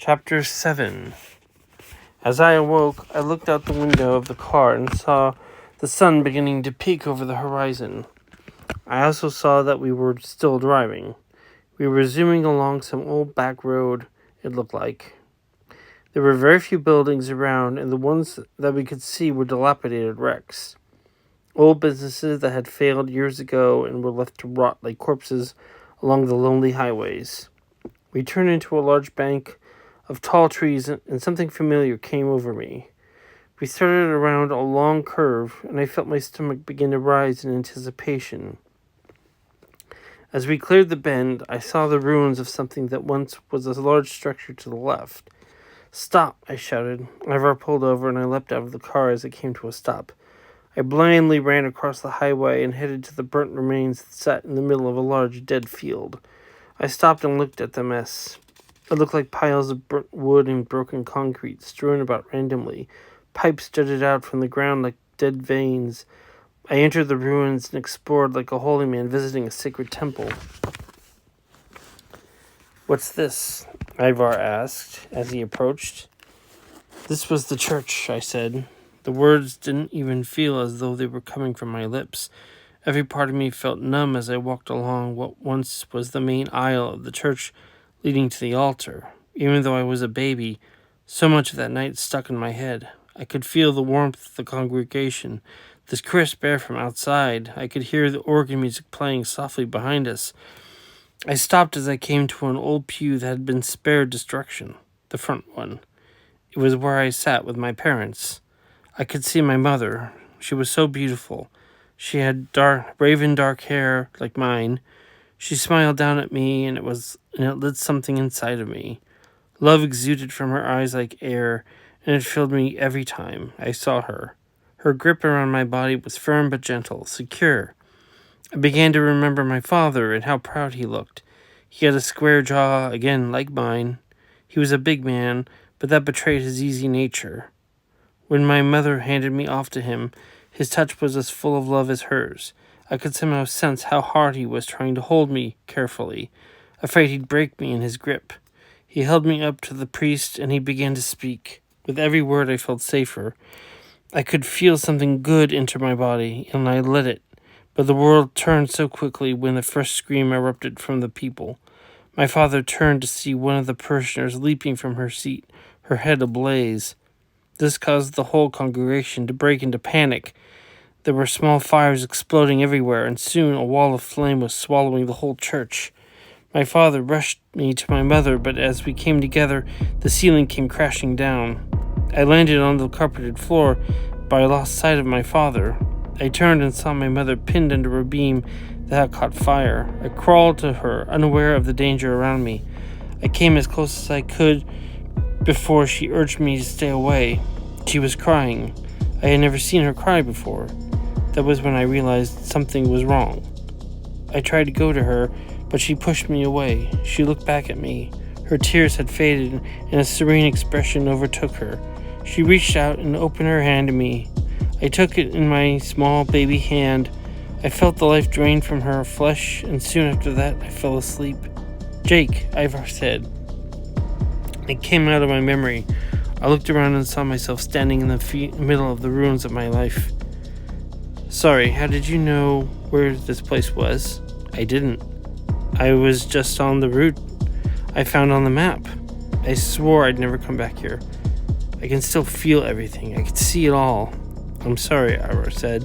Chapter 7. As I awoke, I looked out the window of the car and saw the sun beginning to peek over the horizon. I also saw that we were still driving. We were zooming along some old back road, it looked like. There were very few buildings around, and the ones that we could see were dilapidated wrecks. Old businesses that had failed years ago and were left to rot like corpses along the lonely highways. We turned into a large bank of tall trees, and something familiar came over me. We started around a long curve, and I felt my stomach begin to rise in anticipation. As we cleared the bend, I saw the ruins of something that once was a large structure to the left. "Stop!" I shouted. Ivar pulled over, and I leapt out of the car as it came to a stop. I blindly ran across the highway and headed to the burnt remains that sat in the middle of a large dead field. I stopped and looked at the mess. It looked like piles of burnt wood and broken concrete strewn about randomly. Pipes jutted out from the ground like dead veins. I entered the ruins and explored like a holy man visiting a sacred temple. "What's this?" Ivar asked as he approached. "This was the church," I said. The words didn't even feel as though they were coming from my lips. Every part of me felt numb as I walked along what once was the main aisle of the church leading to the altar. Even though I was a baby, so much of that night stuck in my head. I could feel the warmth of the congregation, this crisp air from outside. I could hear the organ music playing softly behind us. I stopped as I came to an old pew that had been spared destruction, the front one. It was where I sat with my parents. I could see my mother. She was so beautiful. She had raven dark hair like mine. She smiled down at me, and it lit something inside of me. Love exuded from her eyes like air, and it filled me every time I saw her. Her grip around my body was firm but gentle, secure. I began to remember my father and how proud he looked. He had a square jaw, again like mine. He was a big man, but that betrayed his easy nature. When my mother handed me off to him, his touch was as full of love as hers. I could somehow sense how hard he was trying to hold me carefully, afraid he'd break me in his grip. He held me up to the priest, and he began to speak. With every word I felt safer. I could feel something good enter my body, and I let it. But the world turned so quickly when the first scream erupted from the people. My father turned to see one of the parishioners leaping from her seat, her head ablaze. This caused the whole congregation to break into panic. There were small fires exploding everywhere, and soon a wall of flame was swallowing the whole church. My father rushed me to my mother, but as we came together, the ceiling came crashing down. I landed on the carpeted floor, but I lost sight of my father. I turned and saw my mother pinned under a beam that had caught fire. I crawled to her, unaware of the danger around me. I came as close as I could before she urged me to stay away. She was crying. I had never seen her cry before. That was when I realized something was wrong. I tried to go to her, but she pushed me away. She looked back at me. Her tears had faded, and a serene expression overtook her. She reached out and opened her hand to me. I took it in my small baby hand. I felt the life drain from her flesh, and soon after that I fell asleep. "Jake," Ivar said. It came out of my memory. I looked around and saw myself standing in the middle of the ruins of my life. "Sorry, how did you know where this place was?" "I didn't. I was just on the route I found on the map. I swore I'd never come back here. I can still feel everything. I can see it all." "I'm sorry," Ivar said.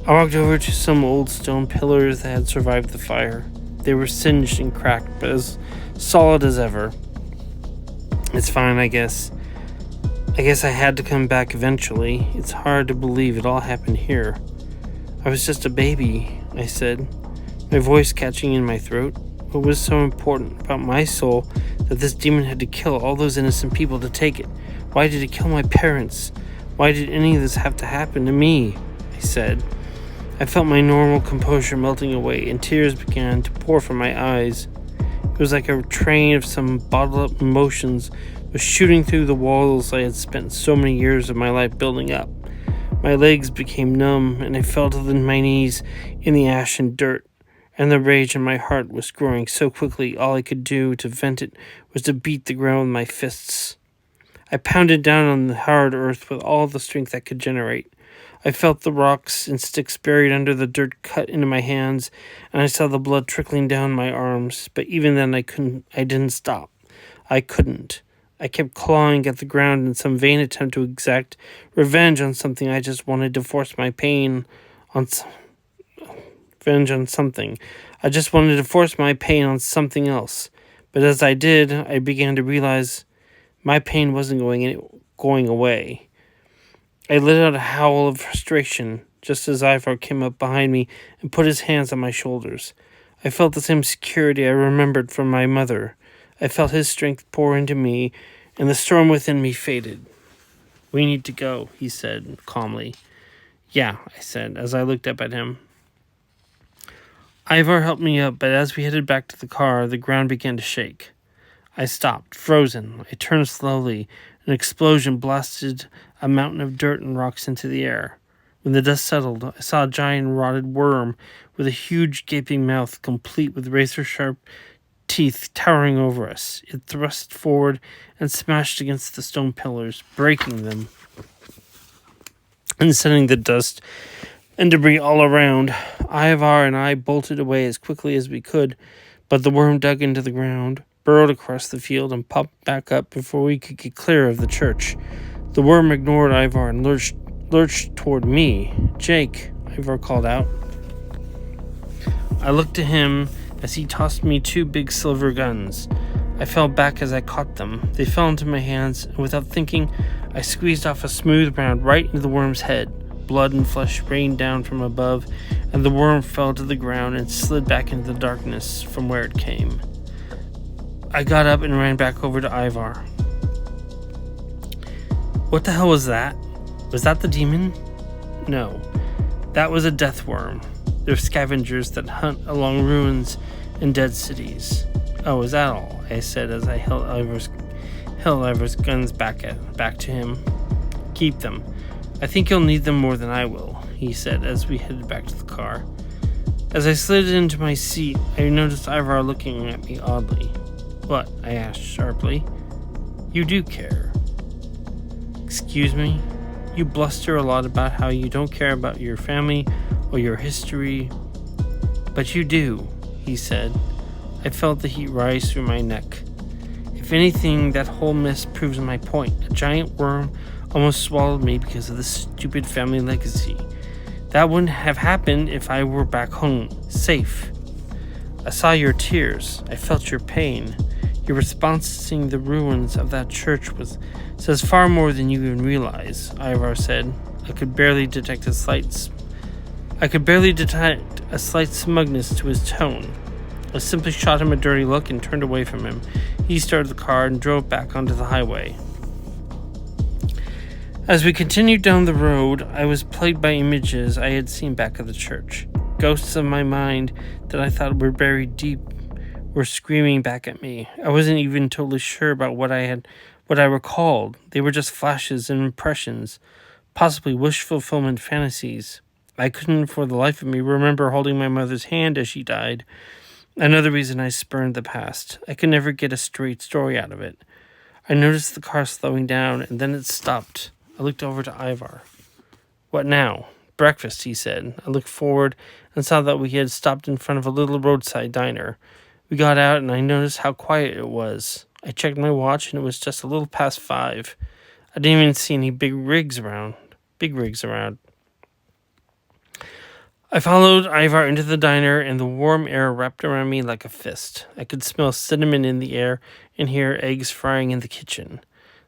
I walked over to some old stone pillars that had survived the fire. They were singed and cracked, but as solid as ever. "It's fine, I guess. I had to come back eventually. It's hard to believe it all happened here." "I was just a baby," I said, my voice catching in my throat. What was so important about my soul that this demon had to kill all those innocent people to take it? Why did it kill my parents? Why did any of this have to happen to me? I said. I felt my normal composure melting away, and tears began to pour from my eyes. It was like a train of some bottled up emotions was shooting through the walls I had spent so many years of my life building up. My legs became numb, and I fell to my knees in the ash and dirt. and the rage in my heart was growing so quickly all I could do to vent it was to beat the ground with my fists. I pounded down on the hard earth with all the strength I could generate. I felt the rocks and sticks buried under the dirt cut into my hands, and I saw the blood trickling down my arms, but even then I didn't stop. I couldn't. I kept clawing at the ground in some vain attempt to exact revenge on something. I just wanted to force my pain on revenge on something. I just wanted to force my pain on something else. But as I did, I began to realize my pain wasn't going away. I let out a howl of frustration just as Ivar came up behind me and put his hands on my shoulders. I felt the same security I remembered from my mother. I felt his strength pour into me, and the storm within me faded. "We need to go," he said calmly. "Yeah," I said as I looked up at him. Ivar helped me up, but as we headed back to the car, the ground began to shake. I stopped, frozen. I turned slowly. An explosion blasted a mountain of dirt and rocks into the air. When the dust settled, I saw a giant rotted worm with a huge gaping mouth complete with razor-sharp teeth towering over us. It thrust forward and smashed against the stone pillars, breaking them and sending the dust and debris all around. Ivar and I bolted away as quickly as we could, but the worm dug into the ground, burrowed across the field, and popped back up before we could get clear of the church. The worm ignored Ivar and lurched toward me. "Jake," Ivar called out. I looked to him as he tossed me 2 big silver guns. I fell back as I caught them. They fell into my hands, and without thinking, I squeezed off a smooth round right into the worm's head. Blood and flesh rained down from above, and the worm fell to the ground and slid back into the darkness from where it came. I got up and ran back over to Ivar. "What the hell was that? Was that the demon?" "No, that was a death worm. They're scavengers that hunt along ruins and dead cities." "Oh, is that all?" I said as I held Ivar's guns back to him. "Keep them. I think you'll need them more than I will," he said as we headed back to the car. As I slid into my seat, I noticed Ivar looking at me oddly. "What?" I asked sharply. "You do care." "Excuse me? You bluster a lot about how you don't care about your family or your history, but you do," he said. I felt the heat rise through my neck. "If anything, that whole mess proves my point. A giant worm almost swallowed me because of this stupid family legacy. That wouldn't have happened if I were back home, safe. I saw your tears. I felt your pain. Your response to seeing the ruins of that church says far more than you even realize," Ivar said. I could barely detect a slight smugness to his tone. I simply shot him a dirty look and turned away from him. He started the car and drove back onto the highway. As we continued down the road, I was plagued by images I had seen back at the church. Ghosts of my mind that I thought were buried deep were screaming back at me. I wasn't even totally sure about what I recalled. They were just flashes and impressions, possibly wish fulfillment fantasies. I couldn't for the life of me remember holding my mother's hand as she died. Another reason I spurned the past. I could never get a straight story out of it. I noticed the car slowing down, and then it stopped. I looked over to Ivar. "What now?" "Breakfast," he said. I looked forward and saw that we had stopped in front of a little roadside diner. We got out, and I noticed how quiet it was. I checked my watch, and it was just a little past 5. I didn't even see any big rigs around. I followed Ivar into the diner, and the warm air wrapped around me like a fist. I could smell cinnamon in the air and hear eggs frying in the kitchen.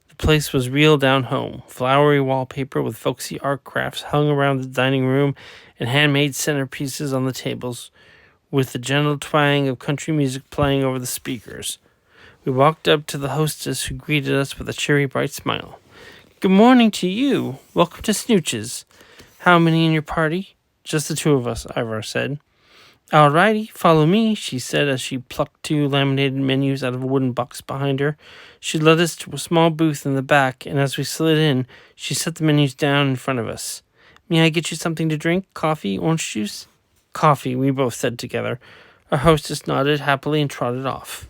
The place was real down home. Flowery wallpaper with folksy art crafts hung around the dining room and handmade centerpieces on the tables, with the gentle twang of country music playing over the speakers. We walked up to the hostess, who greeted us with a cheery, bright smile. "Good morning to you. Welcome to Snooch's. How many in your party?" "Just the 2 of us," Ivar said. "All righty, follow me," she said as she plucked 2 laminated menus out of a wooden box behind her. She led us to a small booth in the back, and as we slid in, she set the menus down in front of us. "May I get you something to drink? Coffee, orange juice?" Coffee, we both said together. Our hostess nodded happily and trotted off.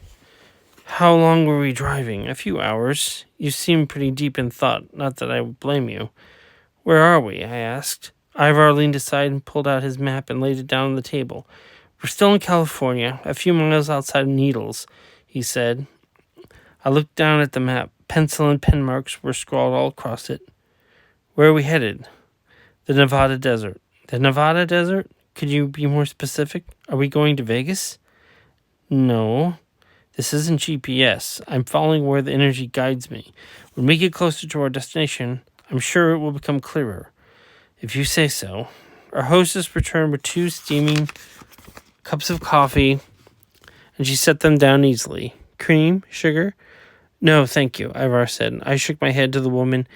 How long were we driving? A few hours. You seem pretty deep in thought, not that I would blame you. Where are we? I asked. Ivar leaned aside and pulled out his map and laid it down on the table. We're still in California, a few miles outside of Needles, he said. I looked down at the map. Pencil and pen marks were scrawled all across it. Where are we headed? The Nevada desert. The Nevada desert? Could you be more specific? Are we going to Vegas? No. This isn't GPS. I'm following where the energy guides me. When we get closer to our destination, I'm sure it will become clearer. If you say so. Our hostess returned with 2 steaming cups of coffee, and she set them down easily. Cream? Sugar? No, thank you, Ivar said. I shook my head to the woman.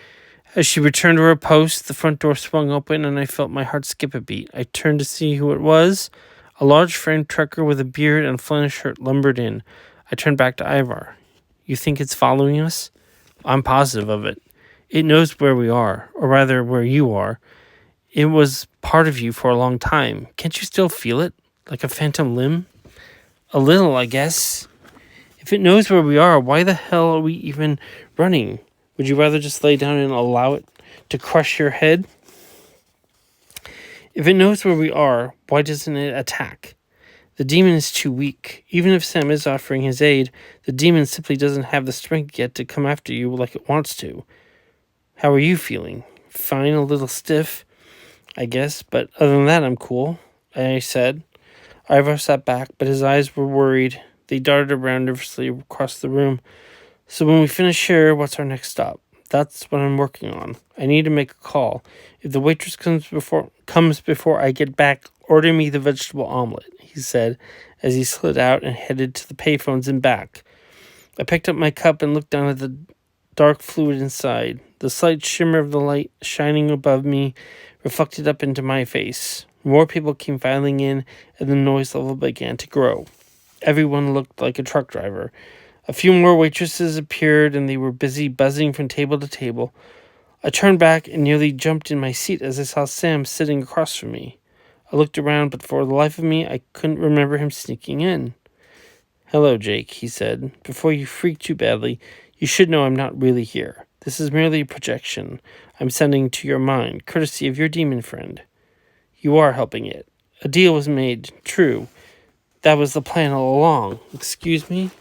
As she returned to her post, the front door swung open, and I felt my heart skip a beat. I turned to see who it was. A large framed trucker with a beard and flannel shirt lumbered in. I turned back to Ivar. You think it's following us? I'm positive of it. It knows where we are, or rather where you are. It was part of you for a long time. Can't you still feel it? Like a phantom limb? A little, I guess. If it knows where we are, why the hell are we even running? Would you rather just lay down and allow it to crush your head? If it knows where we are, why doesn't it attack? The demon is too weak. Even if Sam is offering his aid, the demon simply doesn't have the strength yet to come after you like it wants to. How are you feeling? Fine, a little stiff, I guess, but other than that, I'm cool, I said. Ivar sat back, but his eyes were worried. They darted around nervously across the room. So when we finish here, what's our next stop? That's what I'm working on. I need to make a call. If the waitress comes before I get back, order me the vegetable omelet, he said, as he slid out and headed to the payphones and back. I picked up my cup and looked down at the dark fluid inside. The slight shimmer of the light shining above me reflected up into my face. More people came filing in, and the noise level began to grow. Everyone looked like a truck driver. A few more waitresses appeared, and they were busy buzzing from table to table. I turned back and nearly jumped in my seat as I saw Sam sitting across from me. I looked around, but for the life of me, I couldn't remember him sneaking in. Hello, Jake, he said. Before you freak too badly, you should know I'm not really here. This is merely a projection I'm sending to your mind, courtesy of your demon friend. You are helping it. A deal was made, true. That was the plan all along. Excuse me?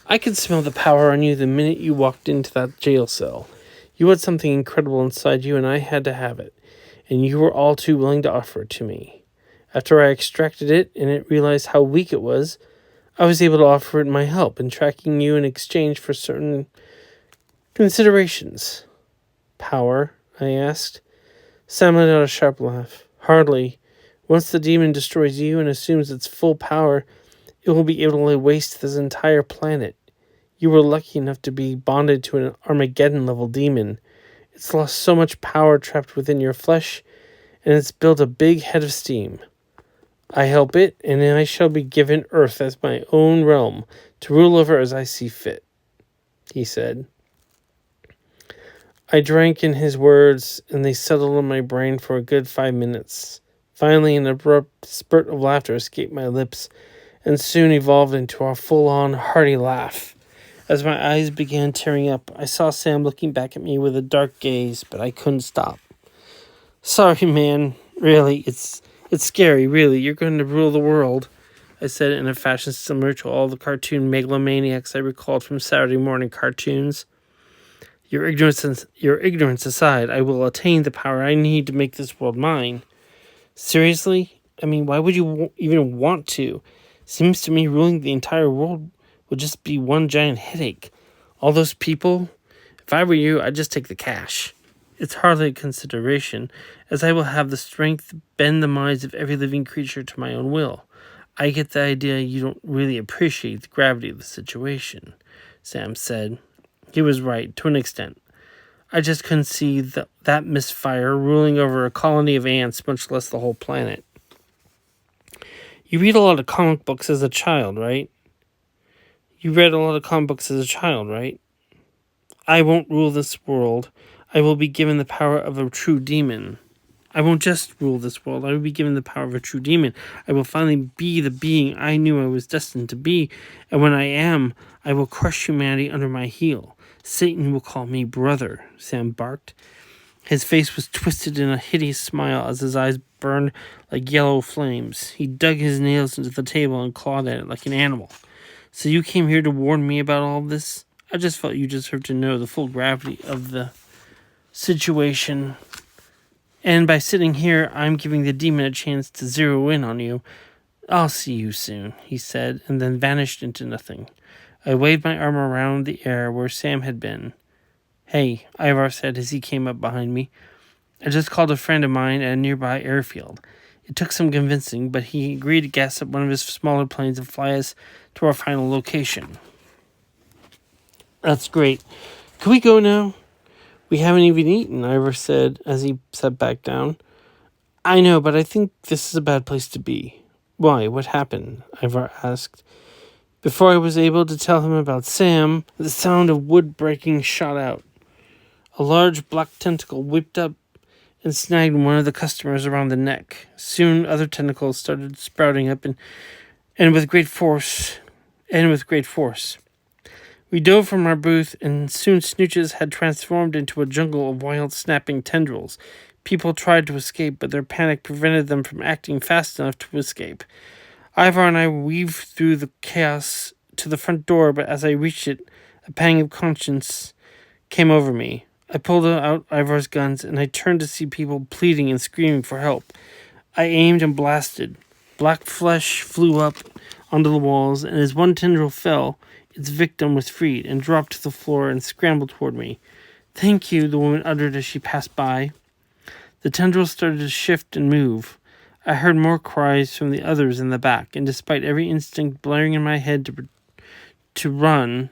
I could smell the power on you the minute you walked into that jail cell. You had something incredible inside you, and I had to have it. And you were all too willing to offer it to me. After I extracted it and it realized how weak it was, I was able to offer it my help in tracking you in exchange for certain considerations. Power? I asked. Sam let out a sharp laugh. Hardly. Once the demon destroys you and assumes its full power, it will be able to lay waste to this entire planet. You were lucky enough to be bonded to an Armageddon-level demon. It's lost so much power trapped within your flesh, and it's built a big head of steam. I help it, and I shall be given Earth as my own realm, to rule over as I see fit, he said. I drank in his words, and they settled in my brain for a good 5 minutes. Finally, an abrupt spurt of laughter escaped my lips, and soon evolved into a full-on, hearty laugh. As my eyes began tearing up, I saw Sam looking back at me with a dark gaze, but I couldn't stop. Sorry, man. Really, it's scary, really. You're going to rule the world, I said in a fashion similar to all the cartoon megalomaniacs I recalled from Saturday morning cartoons. Your ignorance aside, I will attain the power I need to make this world mine. Seriously? I mean, why would you even want to? Seems to me ruling the entire world would just be one giant headache. All those people? If I were you, I'd just take the cash. It's hardly a consideration, as I will have the strength to bend the minds of every living creature to my own will. I get the idea you don't really appreciate the gravity of the situation, Sam said. He was right, to an extent. I just couldn't see that misfire ruling over a colony of ants, much less the whole planet. You read a lot of comic books as a child, right? I won't rule this world. I will be given the power of a true demon. I won't just rule this world. I will be given the power of a true demon. I will finally be the being I knew I was destined to be. And when I am, I will crush humanity under my heel. Satan will call me brother, Sam barked. His face was twisted in a hideous smile as his eyes burned like yellow flames. He dug his nails into the table and clawed at it like an animal. So you came here to warn me about all this? I just felt you deserved to know the full gravity of the situation. And by sitting here, I'm giving the demon a chance to zero in on you. I'll see you soon, he said, and then vanished into nothing. I waved my arm around the air where Sam had been. Hey, Ivar said as he came up behind me. I just called a friend of mine at a nearby airfield. It took some convincing, but he agreed to gas up one of his smaller planes and fly us to our final location. That's great. Can we go now? We haven't even eaten, Ivar said as he sat back down. I know, but I think this is a bad place to be. Why? What happened? Ivar asked. Before I was able to tell him about Sam, the sound of wood breaking shot out. A large black tentacle whipped up and snagged one of the customers around the neck. Soon other tentacles started sprouting up and with great force. We dove from our booth, and soon Snooches had transformed into a jungle of wild snapping tendrils. People tried to escape, but their panic prevented them from acting fast enough to escape. Ivar and I weaved through the chaos to the front door, but as I reached it, a pang of conscience came over me. I pulled out Ivar's guns, and I turned to see people pleading and screaming for help. I aimed and blasted. Black flesh flew up onto the walls, and as one tendril fell, its victim was freed and dropped to the floor and scrambled toward me. Thank you, the woman uttered as she passed by. The tendrils started to shift and move. I heard more cries from the others in the back, and despite every instinct blaring in my head to run,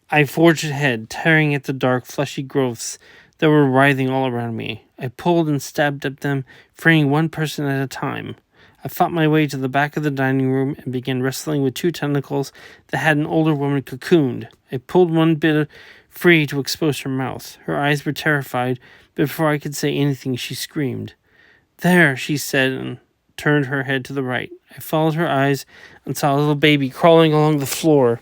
I forged ahead, tearing at the dark, fleshy growths that were writhing all around me. I pulled and stabbed at them, freeing one person at a time. I fought my way to the back of the dining room and began wrestling with two tentacles that had an older woman cocooned. I pulled one bit free to expose her mouth. Her eyes were terrified, but before I could say anything, she screamed. There, she said, and turned her head to the right. I followed her eyes and saw a little baby crawling along the floor,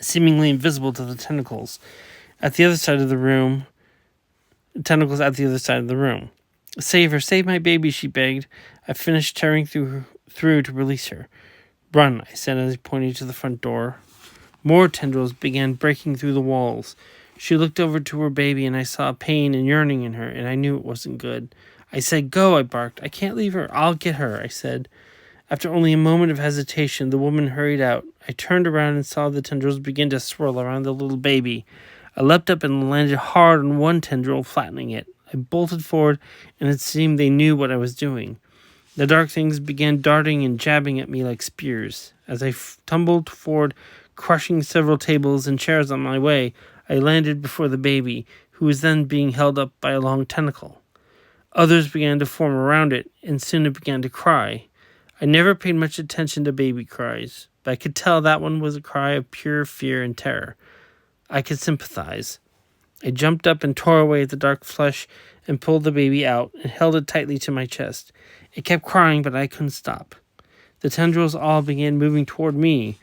seemingly invisible to the tentacles at the other side of the room. Save her, save my baby, she begged. I finished tearing through to release her. Run, I said as I pointed to the front door. More tendrils began breaking through the walls. She looked over to her baby, and I saw pain and yearning in her, and I knew it wasn't good. I said, go, I barked. I can't leave her. I'll get her, I said. After only a moment of hesitation, the woman hurried out. I turned around and saw the tendrils begin to swirl around the little baby. I leapt up and landed hard on one tendril, flattening it. I bolted forward, and it seemed they knew what I was doing. The dark things began darting and jabbing at me like spears. As I tumbled forward, crushing several tables and chairs on my way, I landed before the baby, who was then being held up by a long tentacle. Others began to form around it, and soon it began to cry. I never paid much attention to baby cries, but I could tell that one was a cry of pure fear and terror. I could sympathize. I jumped up and tore away at the dark flesh and pulled the baby out and held it tightly to my chest. It kept crying, but I couldn't stop. The tendrils all began moving toward me.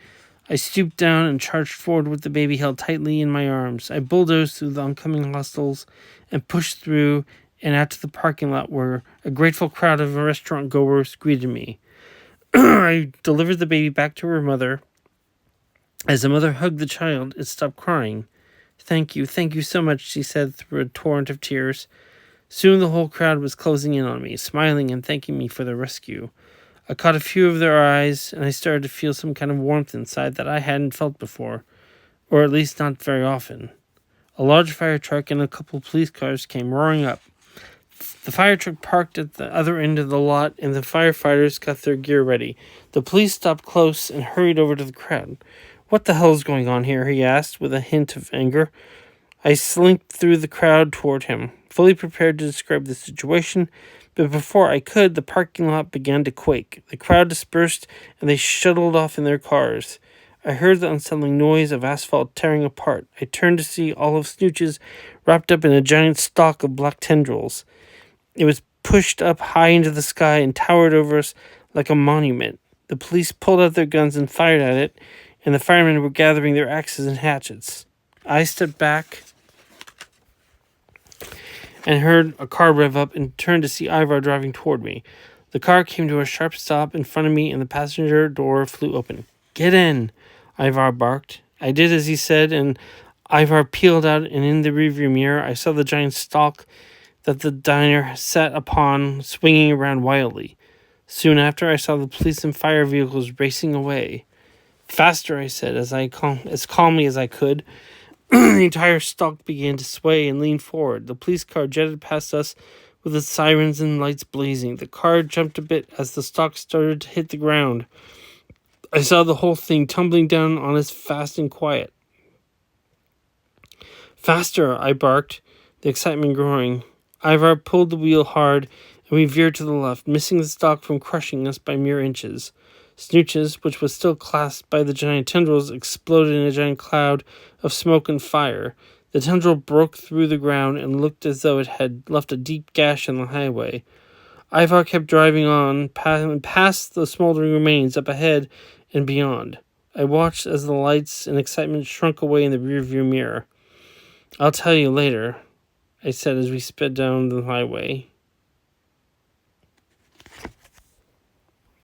I stooped down and charged forward with the baby held tightly in my arms. I bulldozed through the oncoming hostiles and pushed through and out to the parking lot where a grateful crowd of restaurant goers greeted me. I delivered the baby back to her mother. As the mother hugged the child, it stopped crying. Thank you so much, she said through a torrent of tears. Soon the whole crowd was closing in on me, smiling and thanking me for the rescue. I caught a few of their eyes, and I started to feel some kind of warmth inside that I hadn't felt before, or at least not very often. A large fire truck and a couple of police cars came roaring up. The fire truck parked at the other end of the lot, and the firefighters got their gear ready. The police stopped close and hurried over to the crowd. What the hell is going on here? He asked, with a hint of anger. I slinked through the crowd toward him, fully prepared to describe the situation, but before I could, the parking lot began to quake. The crowd dispersed, and they shuttled off in their cars. I heard the unsettling noise of asphalt tearing apart. I turned to see all of Snooch's wrapped up in a giant stalk of black tendrils. It was pushed up high into the sky and towered over us like a monument. The police pulled out their guns and fired at it, and the firemen were gathering their axes and hatchets. I stepped back and heard a car rev up and turned to see Ivar driving toward me. The car came to a sharp stop in front of me, and the passenger door flew open. "Get in," Ivar barked. I did as he said, and Ivar peeled out, and in the rearview mirror I saw the giant stalk that the diner sat upon swinging around wildly. Soon after, I saw the police and fire vehicles racing away. "Faster," I said, as calmly as I could. The entire stalk began to sway and lean forward. The police car jetted past us with its sirens and lights blazing. The car jumped a bit as the stalk started to hit the ground. I saw the whole thing tumbling down on us fast and quiet. "Faster," I barked, the excitement growing. Ivar pulled the wheel hard, and we veered to the left, missing the stalk from crushing us by mere inches. Snooch's, which was still clasped by the giant tendrils, exploded in a giant cloud of smoke and fire. The tendril broke through the ground and looked as though it had left a deep gash in the highway. Ivar kept driving on, past the smoldering remains up ahead and beyond. I watched as the lights and excitement shrunk away in the rearview mirror. "I'll tell you later," I said as we sped down the highway.